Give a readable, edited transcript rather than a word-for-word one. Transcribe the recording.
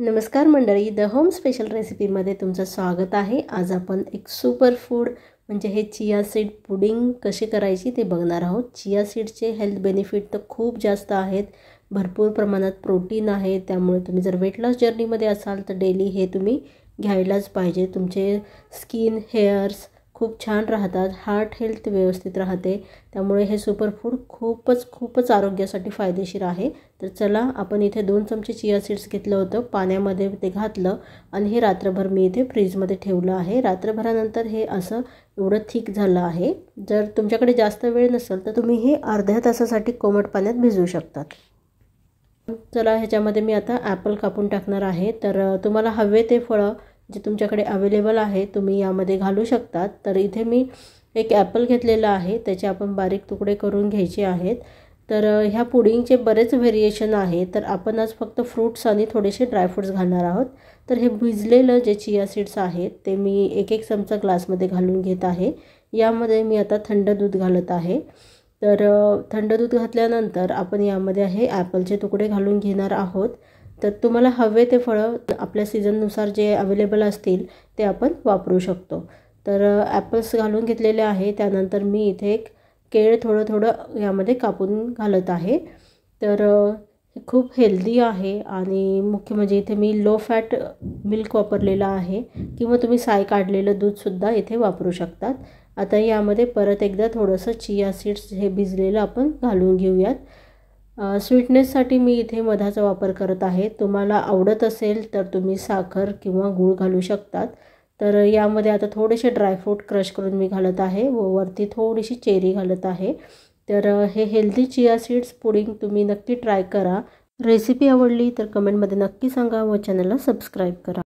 नमस्कार मंडळी, the home special रेसिपीमध्ये तुमचं स्वागत आहे। आज आपण एक सुपर फूड म्हणजे हे चिया सीड पुडिंग कशी करायची ते बघणार आहोत। चिया सीडचे हेल्थ बेनिफिट तर खूप जास्त आहेत। भरपूर प्रमाणात प्रोटीन आहे, त्यामुळे तुम्ही जर वेट लॉस जर्नीमध्ये असाल तर डेली हे तुम्ही घ्यायलाच पाहिजे। तुमचे स्किन, हेअर्स खूप छान राहतात, हार्ट हेल्थ व्यवस्थित राहते, त्यामुळे हे सुपर फूड खूपच आरोग्यासाठी फायदेशीर आहे। तर चला, आपण इथे 2 चमचे चिया सीड्स घेतलं होतं, पाण्यामध्ये ते घातलं आणि हे रात्रभर मी इथे फ्रीजमध्ये ठेवलं आहे। रात्रभरानंतर हे असं एवढं थिक झालं आहे। जर तुमच्याकडे जास्त वेळ नसेल तर तुम्ही हे अर्ध्या तासासाठी कोमट पाण्यात भिजवू शकतात। चला, ह्याच्यामध्ये मी आता ॲपल कापून टाकणार आहे। तर तुम्हाला हवे ते फळं जे तुमच्याकडे अवेलेबल आहे तुम्ही यामध्ये घालू शकतात। तर इथे मी एक ॲपल घेतलेला आहे, त्याचे आपण बारीक तुकडे करून घ्यायचे आहेत। तर ह्या पुडिंगचे बरेच व्हेरिएशन आहे, तर आपण आज फक्त फ्रूट्स आणि थोडेसे ड्रायफ्रूट्स घालणार आहोत। तर हे भिजलेलं जे चिया सीड्स आहेत ते मी एक चमचा ग्लासमध्ये घालून घेत आहे। यामध्ये मी आता थंड दूध घालत आहे। तर थंड दूध घातल्यानंतर आपण यामध्ये हे ॲपलचे तुकडे घालून घेणार आहोत। तर तुम्हाला हवे ते फळं आपल्या सीझननुसार जे अवेलेबल असतील ते आपण वापरू शकतो। तर ॲपल्स घालून घेतलेले आहे। त्यानंतर मी इथे एक केळ थोडं यामध्ये कापून घालत आहे। तर खूप हेल्दी आहे आणि मुख्य म्हणजे इथे मी लो फॅट मिल्क वापरलेलं आहे, किंवा तुम्ही साय काढलेलं दूधसुद्धा इथे वापरू शकतात। आता यामध्ये परत एकदा थोडंसं चिया सीड्स हे भिजलेलं आपण घालून घेऊयात। स्वीटनेससाठी मी इथे मधाचा वापर करत आहे। तुम्हाला आवडत असेल तर तुम्ही साखर किंवा गूळ घालू शकतात। तर यामध्ये आता थोडेसे ड्रायफ्रूट क्रश करून मी घालत आहे व वरती थोडीशी चेरी घालत आहे। तर हे हेल्दी चिया सीड्स पुडिंग तुम्ही नक्की ट्राय करा। रेसिपी आवडली तर कमेंटमध्ये नक्की सांगा व चॅनलला सबस्क्राईब करा।